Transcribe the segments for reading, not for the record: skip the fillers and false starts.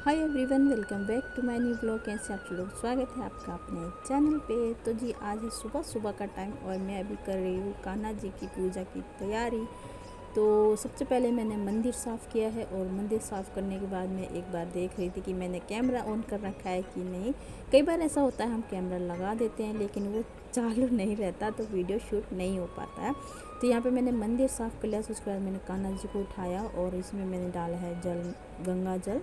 Hi everyone, welcome back to my new blog. कैसे आप लोग? स्वागत है आपका अपने चैनल पे। तो जी आज है सुबह सुबह का टाइम और मैं अभी कर रही हूँ कान्हा जी की पूजा की तैयारी। तो सबसे पहले मैंने मंदिर साफ़ किया है और मंदिर साफ़ करने के बाद मैं एक बार देख रही थी कि मैंने कैमरा ऑन कर रखा है कि नहीं। कई बार ऐसा होता है हम कैमरा लगा देते हैं लेकिन वो चालू नहीं रहता तो वीडियो शूट नहीं हो पाता है। तो यहाँ पे मैंने मंदिर साफ़ कर लिया। उसके बाद मैंने कान्हा जी को उठाया और इसमें मैंने डाला है जल, गंगा जल।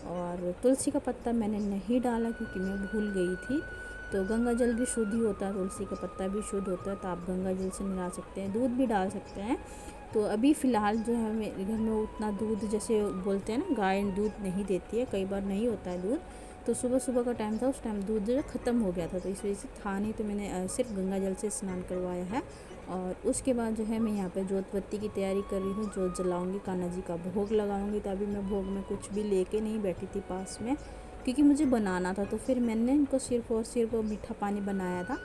और तुलसी का पत्ता मैंने नहीं डाला क्योंकि मैं भूल गई थी। तो गंगा जल भी शुद्ध ही होता है, तुलसी का पत्ता भी शुद्ध होता है, तो आप गंगा जल से मिला सकते हैं, दूध भी डाल सकते हैं। तो अभी फ़िलहाल जो है मेरे घर में उतना दूध, जैसे बोलते हैं ना गाय दूध नहीं देती है, कई बार नहीं होता है दूध। तो सुबह सुबह का टाइम था, उस टाइम दूध जो ख़त्म हो गया था तो इस वजह से था नहीं। तो मैंने सिर्फ गंगा जल से स्नान करवाया है। और उसके बाद जो है मैं यहाँ पे जोत बत्ती की तैयारी कर रही हूँ। जोत जलाऊंगी, कान्हा जी का भोग लगाऊंगी। तो अभी मैं भोग में कुछ भी लेके नहीं बैठी थी पास में क्योंकि मुझे बनाना था। तो फिर मैंने इनको सिर्फ मीठा पानी बनाया था,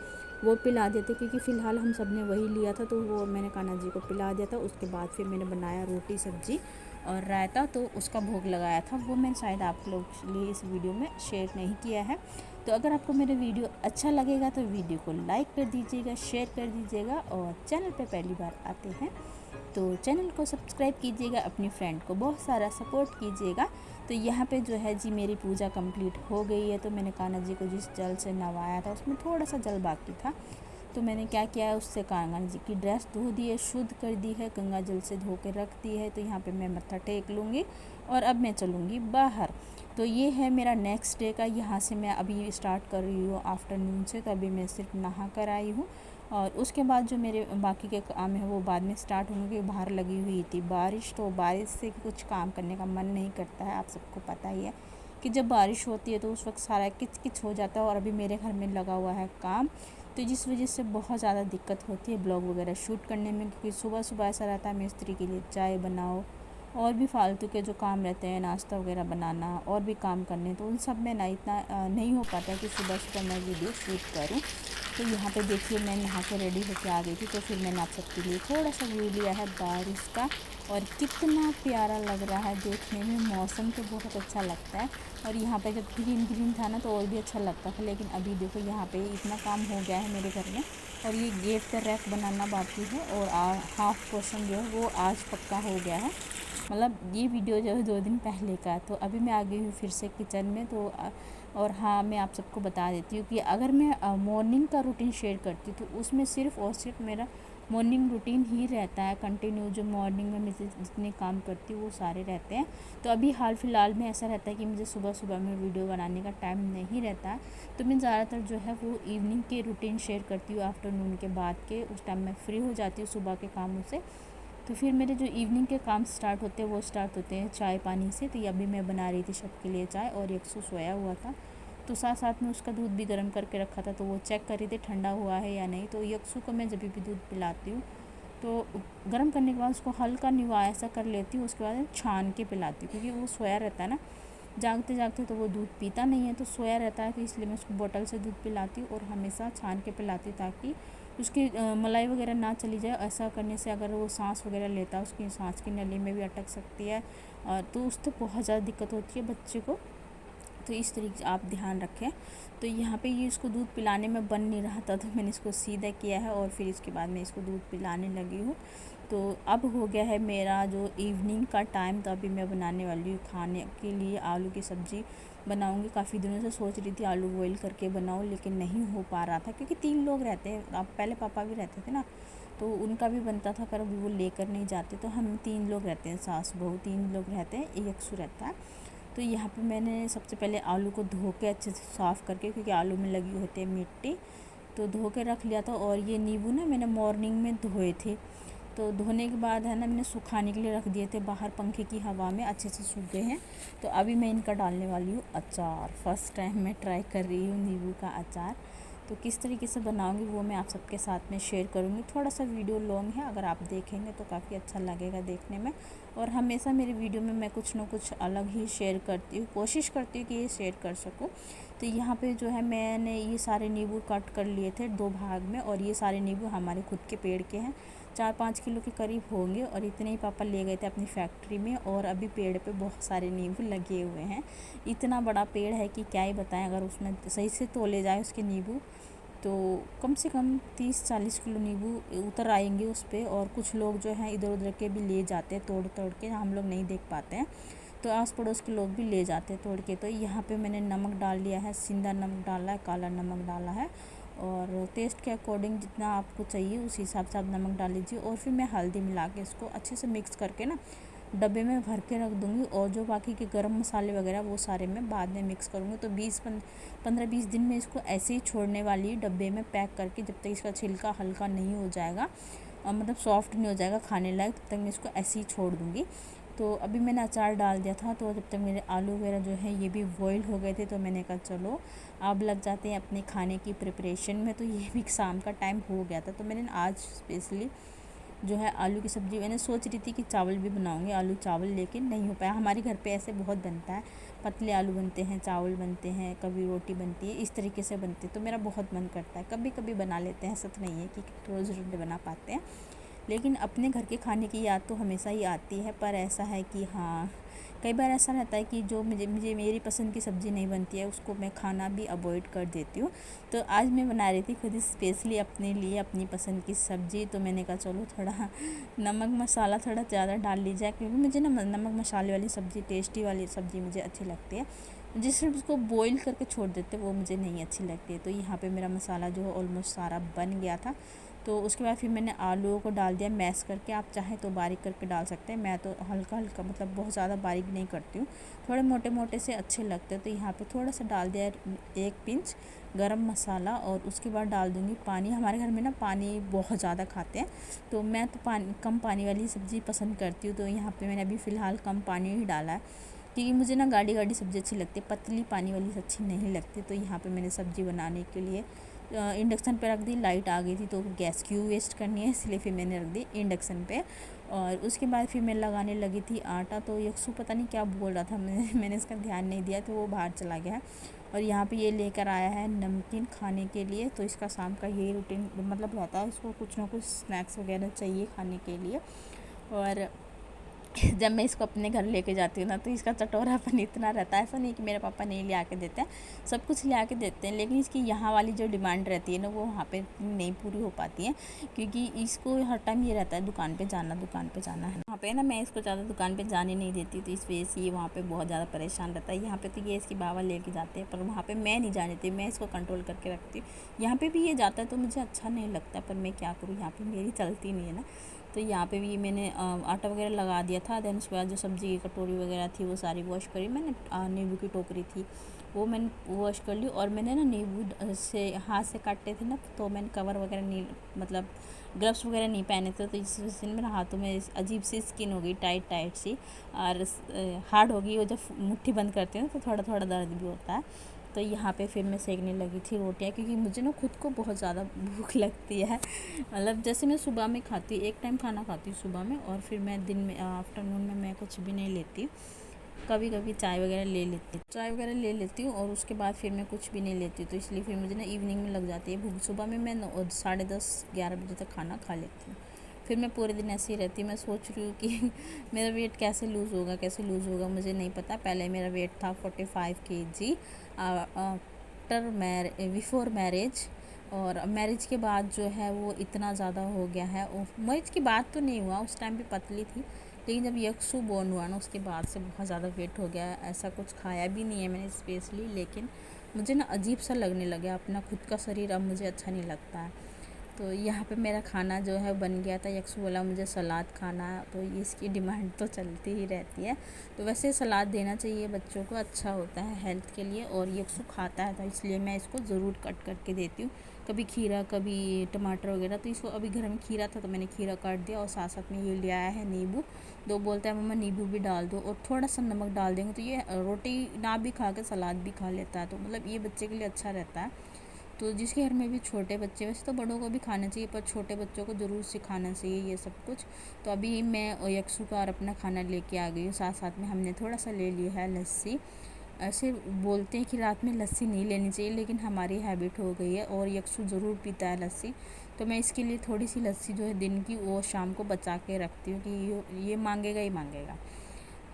वो पिला दिया था क्योंकि फ़िलहाल हम सब ने वही लिया था। तो वो मैंने कान्हा जी को पिला दिया था। उसके बाद फिर मैंने बनाया रोटी सब्ज़ी और रायता, तो उसका भोग लगाया था। वो मैंने शायद आप लोग के लिए इस वीडियो में शेयर नहीं किया है। तो अगर आपको मेरा वीडियो अच्छा लगेगा तो वीडियो को लाइक कर दीजिएगा, शेयर कर दीजिएगा और चैनल पे पहली बार आते हैं तो चैनल को सब्सक्राइब कीजिएगा, अपनी फ्रेंड को बहुत सारा सपोर्ट कीजिएगा। तो यहाँ पे जो है जी मेरी पूजा कंप्लीट हो गई है। तो मैंने कान्हा जी को जिस जल से नवाया था उसमें थोड़ा सा जल बाकी था। तो मैंने क्या किया है, उससे कान्हा जी की ड्रेस धो दी है, शुद्ध कर दी है, गंगा जल से धो के रख दी है। तो यहाँ पे मैं मत्था टेक लूँगी और अब मैं चलूँगी बाहर। तो ये है मेरा नेक्स्ट डे का। यहाँ से मैं अभी स्टार्ट कर रही हूँ आफ्टरनून से। तो अभी मैं सिर्फ नहा कर आई हूँ और उसके बाद जो मेरे बाकी के काम है वो बाद में स्टार्ट होंगे। बाहर लगी हुई थी बारिश, तो बारिश से कुछ काम करने का मन नहीं करता है। आप सबको पता ही है कि जब बारिश होती है तो उस वक्त सारा किच किच हो जाता है। और अभी मेरे घर में लगा हुआ है काम, तो जिस वजह से बहुत ज़्यादा दिक्कत होती है ब्लॉग वगैरह शूट करने में। क्योंकि सुबह सुबह ऐसा रहता है मिस्त्री के लिए चाय बनाओ और भी फालतू के जो काम रहते हैं, नाश्ता वगैरह बनाना और भी काम करने, तो उन सब में ना इतना नहीं हो पाता कि सुबह सुबह मैं वीडियो शूट करूँ। तो यहाँ पे देखिए मैं नहा के रेडी होके आ गई थी। तो फिर मैंने आप सबके लिए थोड़ा सा व्यू लिया है बारिश का, और कितना प्यारा लग रहा है देखने में। मौसम तो बहुत अच्छा लगता है और यहाँ पे जब ग्रीन ग्रीन था ना तो और भी अच्छा लगता था। लेकिन अभी देखो यहाँ पे इतना काम हो गया है मेरे घर में और ये गेट का रैक बनाना बाकी है और हाफ पोर्शन जो है वो आज पक्का हो गया है। मतलब ये वीडियो जो है 2 दिन पहले का है। तो अभी मैं आ गई हूँ फिर से किचन में। तो और हाँ, मैं आप सबको बता देती हूँ कि अगर मैं मॉर्निंग का रूटीन शेयर करती हूँ तो उसमें सिर्फ़ और सिर्फ मेरा मॉर्निंग रूटीन ही रहता है कंटिन्यू। जो मॉर्निंग में मैं जितने काम करती हूँ वो सारे रहते हैं। तो अभी हाल फ़िलहाल में ऐसा रहता है कि मुझे सुबह सुबह में वीडियो बनाने का टाइम नहीं रहता है। तो मैं ज़्यादातर जो है वो इवनिंग के रूटीन शेयर करती हूँ, आफ्टरनून के बाद के। उस टाइम मैं फ्री हो जाती हूँ सुबह के कामों से। तो फिर मेरे जो इवनिंग के काम स्टार्ट होते हैं वो स्टार्ट होते हैं चाय पानी से। तो ये अभी मैं बना रही थी सबके लिए चाय और यक्षु सोया हुआ था, तो साथ साथ में उसका दूध भी गर्म करके रखा था। तो वो चेक कर रही थी ठंडा हुआ है या नहीं। तो यक्षु को मैं जब भी दूध पिलाती हूँ तो गर्म करने के बाद उसको हल्का निवा ऐसा कर लेती हूँ, उसके बाद छान के पिलाती हूँ क्योंकि वो सोया रहता है ना जागते जागते, तो वो दूध पीता नहीं है, तो सोया रहता है। तो इसलिए मैं उसको बोतल से दूध पिलाती हूँ और हमेशा छान के पिलाती हूँ ताकि उसकी मलाई वगैरह ना चली जाए। ऐसा करने से अगर वो सांस वगैरह लेता है उसकी सांस की नली में भी अटक सकती है और तो उससे बहुत ज़्यादा दिक्कत होती है बच्चे को। तो इस तरीके से आप ध्यान रखें। तो यहाँ पे ये इसको दूध पिलाने में बन नहीं रहा था तो मैंने इसको सीधा किया है और फिर इसके बाद मैं इसको दूध पिलाने लगी हूँ। तो अब हो गया है मेरा जो इवनिंग का टाइम। तो अभी मैं बनाने वाली हूँ खाने के लिए आलू की सब्ज़ी बनाऊँगी। काफ़ी दिनों से सोच रही थी आलू बॉईल करके बनाऊँ लेकिन नहीं हो पा रहा था क्योंकि 3 लोग रहते हैं। अब पहले पापा भी रहते थे ना तो उनका भी बनता था, पर अभी वो लेकर नहीं जाते। तो हम 3 लोग रहते हैं, सास बहू 3 लोग रहते हैं, एक यक्षु रहता है। तो यहाँ पे मैंने सबसे पहले आलू को धो के अच्छे से साफ़ करके, क्योंकि आलू में लगी होती है मिट्टी, तो धो के रख लिया था। और ये नींबू ना मैंने मॉर्निंग में धोए थे, तो धोने के बाद है ना मैंने सुखाने के लिए रख दिए थे बाहर पंखे की हवा में, अच्छे से सूख गए हैं। तो अभी मैं इनका डालने वाली हूँ अचार। फर्स्ट टाइम मैं ट्राई कर रही हूँ नींबू का अचार। तो किस तरीके से बनाऊंगी वो मैं आप सबके साथ में शेयर करूँगी। थोड़ा सा वीडियो लॉन्ग है, अगर आप देखेंगे तो काफ़ी अच्छा लगेगा देखने में। और हमेशा मेरे वीडियो में मैं कुछ ना कुछ अलग ही शेयर करती हूँ, कोशिश करती हूँ कि ये शेयर कर सकूँ। तो यहाँ पे जो है मैंने ये सारे नींबू कट कर लिए थे 2 भाग में, और ये सारे नींबू हमारे खुद के पेड़ के हैं। 4-5 किलो के करीब होंगे और इतने ही पापा ले गए थे अपनी फैक्ट्री में। और अभी पेड़ पे बहुत सारे नींबू लगे हुए हैं। इतना बड़ा पेड़ है कि क्या ही बताएं, अगर उसमें सही से तोले जाए उसके नींबू तो कम से कम 30-40 किलो नींबू उतर आएंगे उस पर। और कुछ लोग जो हैं इधर उधर के भी ले जाते हैं तोड़ तोड़ के, हम लोग नहीं देख पाते हैं, तो आस पड़ोस के लोग भी ले जाते हैं तोड़ के। तो यहाँ पे मैंने नमक डाल लिया है, सिंधा नमक डाला है, काला नमक डाला है, और टेस्ट के अकॉर्डिंग जितना आपको चाहिए उस हिसाब से आप नमक डाल लीजिए। और फिर मैं हल्दी मिला के इसको अच्छे से मिक्स करके ना डब्बे में भर के रख दूँगी। और जो बाकी के गरम मसाले वगैरह वो सारे मैं बाद में मिक्स करूँगी। तो 15-20 दिन में इसको ऐसे ही छोड़ने वाली डब्बे में पैक करके, जब तक इसका छिलका हल्का नहीं हो जाएगा मतलब सॉफ्ट नहीं हो जाएगा खाने लायक, तब तक मैं इसको ऐसे ही छोड़ दूँगी। तो अभी मैंने अचार डाल दिया था, तो जब तक मेरे आलू वगैरह जो है ये भी बॉईल हो गए थे, तो मैंने कहा चलो अब लग जाते हैं अपने खाने की प्रिपरेशन में। तो ये भी शाम का टाइम हो गया था, तो मैंने आज स्पेशली जो है आलू की सब्ज़ी, मैंने सोच रही थी कि चावल भी बनाऊंगी, आलू चावल, लेकिन नहीं हो पाया। हमारे घर पे ऐसे बहुत बनता है, पतले आलू बनते हैं, चावल बनते हैं, कभी रोटी बनती है, इस तरीके से बनती है। तो मेरा बहुत मन करता है, कभी कभी बना लेते हैं, सच नहीं है कि रोज़ रोज़ बना पाते हैं। लेकिन अपने घर के खाने की याद तो हमेशा ही आती है। पर ऐसा है कि हाँ, कई बार ऐसा रहता है कि जो मुझे मेरी पसंद की सब्ज़ी नहीं बनती है उसको मैं खाना भी अवॉइड कर देती हूँ। तो आज मैं बना रही थी खुद स्पेशली अपने लिए अपनी पसंद की सब्ज़ी। तो मैंने कहा चलो थोड़ा नमक मसाला थोड़ा ज़्यादा डाल ली जाए, क्योंकि मुझे ना नमक मसाले वाली सब्ज़ी, टेस्टी वाली सब्ज़ी मुझे अच्छी लगती है। जिस सिर्फ उसको बॉईल करके छोड़ देते वो मुझे नहीं अच्छी लगती है। तो यहाँ पे मेरा मसाला जो है ऑलमोस्ट सारा बन गया था। तो उसके बाद फिर मैंने आलूओं को डाल दिया मैश करके, आप चाहें तो बारीक करके डाल सकते हैं, मैं तो हल्का हल्का मतलब बहुत ज़्यादा बारीक नहीं करती हूँ, थोड़े मोटे मोटे से अच्छे लगते हैं। तो यहाँ पे थोड़ा सा डाल दिया 1 पिंच गरम मसाला, और उसके बाद डाल दूँगी पानी। हमारे घर में ना पानी बहुत ज़्यादा खाते हैं, तो मैं तो कम पानी वाली सब्ज़ी पसंद करती हूँ। तो यहाँ पर मैंने अभी फ़िलहाल कम पानी ही डाला है, क्योंकि मुझे ना गाढ़ी गाढ़ी सब्ज़ी अच्छी लगती है, पतली पानी वाली अच्छी नहीं लगती। तो यहाँ पे मैंने सब्ज़ी बनाने के लिए इंडक्शन पे रख दी, लाइट आ गई थी तो गैस क्यों वेस्ट करनी है, इसलिए फिर मैंने रख दी इंडक्शन पे। और उसके बाद फिर मैं लगाने लगी थी आटा। तो यक्षु पता नहीं क्या बोल रहा था, मैंने इसका ध्यान नहीं दिया, तो वो बाहर चला गया। और यहाँ पे ये लेकर आया है नमकीन खाने के लिए। तो इसका शाम का यही रूटीन मतलब रहता है, इसको कुछ ना कुछ स्नैक्स वगैरह चाहिए खाने के लिए। और जब मैं इसको अपने घर लेके जाती हूँ ना, तो इसका चटोरापन इतना रहता है। ऐसा नहीं कि मेरे पापा नहीं ले आके देते हैं, सब कुछ ले आके देते हैं, लेकिन इसकी यहाँ वाली जो डिमांड रहती है ना वो वहाँ पे नहीं पूरी हो पाती है, क्योंकि इसको हर टाइम ये रहता है दुकान पे जाना है। वहाँ पे ना मैं इसको ज़्यादा दुकान पे जाने नहीं देती, तो इस वजह से ये वहाँ पे बहुत ज़्यादा परेशान रहता है। यहाँ पे तो ये इसकी बाबा लेके जाते हैं, पर वहाँ पे मैं नहीं जाने देती, मैं इसको कंट्रोल करके रखती हूँ। यहाँ पे भी ये जाता है तो मुझे अच्छा नहीं लगता, पर मैं क्या करूँ, यहाँ पे मेरी चलती नहीं है ना। तो यहाँ पे भी मैंने आटा वगैरह लगा दिया था। देन उसके बाद जो सब्ज़ी की कटोरी वगैरह थी वो सारी वॉश करी मैंने। नींबू की टोकरी थी वो मैंने वॉश कर ली। और मैंने ना नींबू से हाथ से काटे थे ना, तो मैंने कवर वगैरह नहीं, मतलब ग्लव्स वगैरह नहीं पहने थे, तो इस वजह से मेरे हाथों में अजीब सी स्किन हो गई, टाइट सी, और हार्ड हो गई। वो जब मुट्ठी बंद करती हूँ तो थोड़ा थोड़ा दर्द भी होता है। तो यहाँ पे फिर मैं सेकने लगी थी रोटियाँ, क्योंकि मुझे ना खुद को बहुत ज़्यादा भूख लगती है। मतलब जैसे मैं सुबह में खाती, एक टाइम खाना खाती हूँ सुबह में, और फिर मैं दिन में आफ्टरनून में मैं कुछ भी नहीं लेती, कभी कभी चाय वगैरह ले लेती हूँ, और उसके बाद फिर मैं कुछ भी नहीं लेती। तो इसलिए फिर मुझे ना इवनिंग में लग जाती है भूख। सुबह में मैं 10:30-11 बजे तक खाना खा लेती हूँ, फिर मैं पूरे दिन ऐसे ही रहती। मैं सोच रही हूँ कि मेरा वेट कैसे लूज़ होगा मुझे नहीं पता। पहले मेरा वेट था 45 kg बिफोर मैरिज, और मैरिज के बाद जो है वो इतना ज़्यादा हो गया है। मैरिज के बाद तो नहीं हुआ, उस टाइम भी पतली थी, लेकिन जब यक्षु बोर्न हुआ ना उसके बाद से बहुत ज़्यादा वेट हो गया है। ऐसा कुछ खाया भी नहीं है मैंने स्पेशली, लेकिन मुझे ना अजीब सा लगने लगा अपना खुद का शरीर, अब मुझे अच्छा नहीं लगता है। तो यहाँ पे मेरा खाना जो है बन गया था। यक्षु बोला मुझे सलाद खाना है, तो इसकी डिमांड तो चलती ही रहती है। तो वैसे सलाद देना चाहिए बच्चों को, अच्छा होता है हेल्थ के लिए, और यक्षु खाता है तो इसलिए मैं इसको ज़रूर कट करके देती हूँ, कभी खीरा कभी टमाटर वगैरह। तो इसको अभी घर में खीरा था तो मैंने खीरा काट दिया, और साथ साथ में ये ले आया है नींबू। तो बोलता है मम्मा नींबू भी डाल दो, और थोड़ा सा नमक डाल देंगे तो ये रोटी ना भी खा के सलाद भी खा लेता है। तो मतलब ये बच्चे के लिए अच्छा रहता है। तो जिसके घर में भी छोटे बच्चे, वैसे तो बड़ों को भी खाना चाहिए, पर छोटे बच्चों को ज़रूर सिखाना चाहिए ये सब कुछ। तो अभी मैं यक्षु का और अपना खाना लेके आ गई हूँ, साथ साथ में हमने थोड़ा सा ले लिया है लस्सी। ऐसे बोलते हैं कि रात में लस्सी नहीं लेनी चाहिए, लेकिन हमारी हैबिट हो गई है और यक्षु ज़रूर पीता है लस्सी। तो मैं इसके लिए थोड़ी सी लस्सी जो है दिन की वो शाम को बचा के रखती हूँ कि ये मांगेगा ही मांगेगा।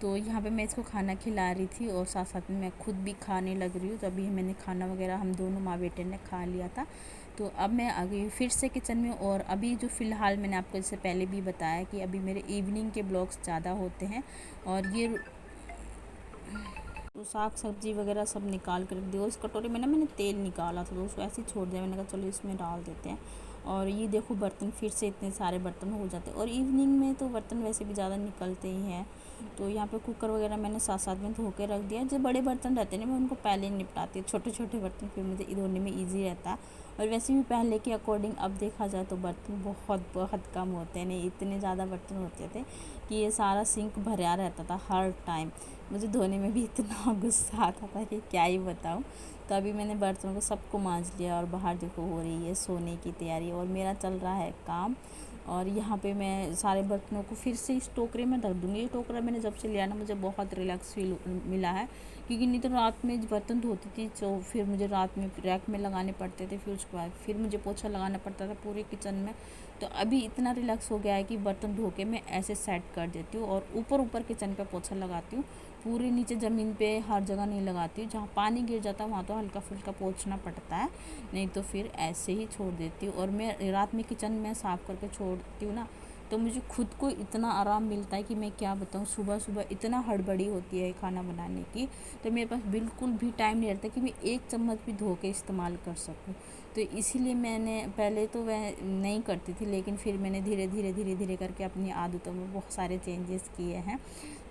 तो यहाँ पे मैं इसको खाना खिला रही थी और साथ साथ में मैं खुद भी खाने लग रही हूँ। तो अभी मैंने खाना वगैरह हम दोनों माँ बेटे ने खा लिया था। तो अब मैं आ गई फिर से किचन में। और अभी जो फ़िलहाल मैंने आपको इससे पहले भी बताया कि अभी मेरे इवनिंग के ब्लॉग्स ज़्यादा होते हैं। और ये तो साग सब्जी वगैरह सब निकाल कर रख दिया। उस कटोरी में ना मैंने तेल निकाला था तो उसको ऐसे ही छोड़ दिया। मैंने कहा चलो इसमें डाल देते हैं। और ये देखो बर्तन फिर से इतने सारे बर्तन हो जाते हैं। और इवनिंग में तो बर्तन वैसे भी ज़्यादा निकलते ही हैं। तो यहाँ पे कुकर वगैरह मैंने साथ साथ में धो के रख दिया। जो बड़े बर्तन रहते हैं ना मैं उनको पहले निपटाती हूँ, छोटे छोटे बर्तन फिर मुझे धोने में ईजी रहता है। और वैसे भी पहले के अकॉर्डिंग अब देखा जाए तो बर्तन बहुत बहुत कम होते हैं। नहीं इतने ज़्यादा बर्तन होते थे कि ये सारा सिंक भरा रहता था हर टाइम। मुझे धोने में भी इतना गुस्सा आता था कि क्या ही बताऊँ। तो अभी मैंने बर्तनों को सबको मांज लिया और बाहर देखो हो रही है सोने की तैयारी और मेरा चल रहा है काम। और यहाँ पे मैं सारे बर्तनों को फिर से इस टोकरे में रख दूँगी। ये टोकरा मैंने जब से लिया ना मुझे बहुत रिलैक्स फील मिला है, क्योंकि नहीं तो रात में बर्तन धोती थी तो फिर मुझे रात में रैक में लगाने पड़ते थे, फिर उसके बाद फिर मुझे पोछा लगाना पड़ता था पूरे किचन में। तो अभी इतना रिलैक्स हो गया है कि बर्तन धो के मैं ऐसे सेट कर देती हूँ और ऊपर ऊपर किचन पे पोछा लगाती हूँ। पूरे नीचे ज़मीन पे हर जगह नहीं लगाती हूँ। जहाँ पानी गिर जाता है वहाँ तो हल्का फुल्का पोंछना पड़ता है, नहीं तो फिर ऐसे ही छोड़ देती हूँ। और मैं रात में किचन में साफ़ करके छोड़ती हूँ ना तो मुझे खुद को इतना आराम मिलता है कि मैं क्या बताऊँ। सुबह सुबह इतना हड़बड़ी होती है खाना बनाने की, तो मेरे पास बिल्कुल भी टाइम नहीं रहता कि मैं एक चम्मच भी धो के इस्तेमाल कर सकूँ। तो इसीलिए मैंने पहले तो वह नहीं करती थी, लेकिन फिर मैंने धीरे धीरे करके अपनी आदतों में बहुत सारे चेंजेस किए हैं।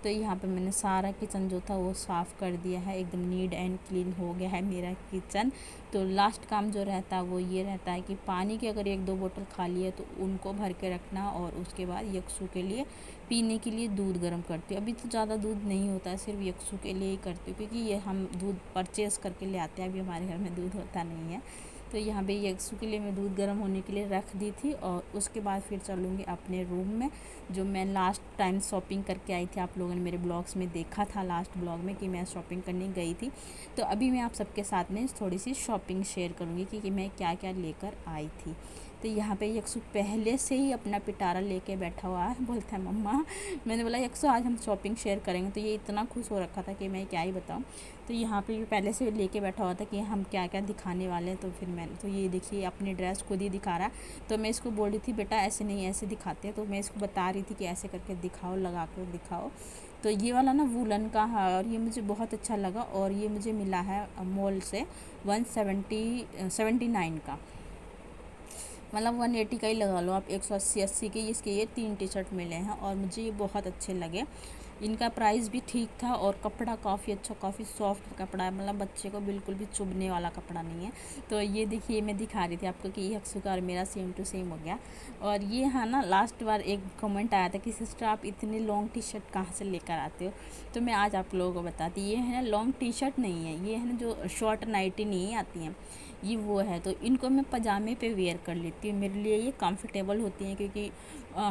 तो यहाँ पे मैंने सारा किचन जो था वो साफ़ कर दिया है, एकदम नीट एंड क्लीन हो गया है मेरा किचन। तो लास्ट काम जो रहता है वो ये रहता है कि पानी की अगर 1-2 बोतल खाली है तो उनको भर के रखना और उसके बाद यक्षु के लिए पीने के लिए दूध गर्म करती हूँ। अभी तो ज़्यादा दूध नहीं होता है, सिर्फ यक्षु के लिए ही करती हूँ क्योंकि ये हम दूध परचेज़ करके ले आते हैं, अभी हमारे घर में दूध होता नहीं है। तो यहाँ पे यक्षु के लिए मैं दूध गर्म होने के लिए रख दी थी और उसके बाद फिर चलूँगी अपने रूम में। जो मैं लास्ट टाइम शॉपिंग करके आई थी, आप लोगों ने मेरे ब्लॉग्स में देखा था लास्ट ब्लॉग में कि मैं शॉपिंग करने गई थी। तो अभी मैं आप सबके साथ में थोड़ी सी शॉपिंग शेयर करूँगी कि मैं क्या क्या लेकर आई थी। तो यहाँ पे यक्षु पहले से ही अपना पिटारा लेके बैठा हुआ है, बोलता है मम्मा। मैंने बोला यक्षु आज हम शॉपिंग शेयर करेंगे, तो ये इतना खुश हो रखा था कि मैं क्या ही बताऊँ। तो यहाँ पे ये पहले से लेके बैठा हुआ था कि हम क्या क्या दिखाने वाले हैं। तो फिर मैंने तो ये देखिए अपनी ड्रेस खुद ही दिखा रहा है। तो मैं इसको बोल रही थी बेटा ऐसे नहीं ऐसे दिखाते हैं, तो मैं इसको बता रही थी कि ऐसे करके दिखाओ, लगा कर दिखाओ। तो ये वाला ना वूलन का है और ये मुझे बहुत अच्छा लगा और ये मुझे मिला है मॉल से 179 का, मतलब 180 का ही लगा लो आप, 180 के इसके ये 3 टी शर्ट मिले हैं और मुझे ये बहुत अच्छे लगे। इनका प्राइस भी ठीक था और कपड़ा काफ़ी अच्छा, काफ़ी सॉफ्ट कपड़ा है, मतलब बच्चे को बिल्कुल भी चुभने वाला कपड़ा नहीं है। तो ये देखिए मैं दिखा रही थी आपको कि ये यक्षु का और मेरा सेम टू सेम हो गया। और ये हाँ ना लास्ट बार एक कमेंट आया था कि सिस्टर आप इतनी लॉन्ग टी शर्ट कहाँ से लेकर आते हो। तो मैं आज आप लोगों को बताती, ये है ना लॉन्ग टी शर्ट नहीं है, ये है ना जो शॉर्ट नाइटी नहीं आती हैं, ये वो है। तो इनको मैं पजामे पे वेयर कर लेती हूँ, मेरे लिए ये कंफर्टेबल होती हैं क्योंकि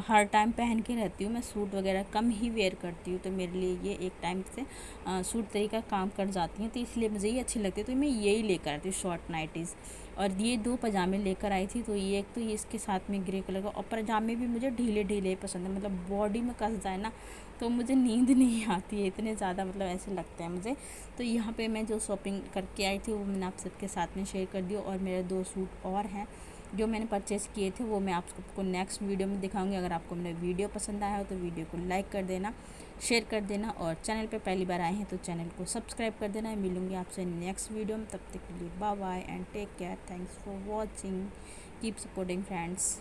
हर टाइम पहन के रहती हूँ। मैं सूट वगैरह कम ही वेयर करती हूँ, तो मेरे लिए ये एक टाइम से सूट तरीका काम कर जाती हैं, तो इसलिए मुझे ये अच्छी लगती है। तो मैं यही लेकर आती हूँ शॉर्ट नाइटीज़। और ये 2 पजामे लेकर आई थी, तो ये एक तो ये इसके साथ में ग्रे कलर का, और पजामे भी मुझे ढीले ढीले पसंद है, मतलब बॉडी में कस जाए ना तो मुझे नींद नहीं आती है, इतने ज़्यादा मतलब ऐसे लगते हैं मुझे। तो यहाँ पे मैं जो शॉपिंग करके आई थी वो मैंने आप सबके साथ में शेयर कर दी। और मेरे 2 सूट और हैं जो मैंने परचेज़ किए थे, वो मैं आप सबको नेक्स्ट वीडियो में दिखाऊंगी। अगर आपको मेरा वीडियो पसंद आया हो तो वीडियो को लाइक कर देना, शेयर कर देना, और चैनल पे पहली बार आए हैं तो चैनल को सब्सक्राइब कर देना। मिलूंगी आपसे नेक्स्ट वीडियो में, तब तक के लिए bye bye and take care. Thanks for watching, keep supporting friends.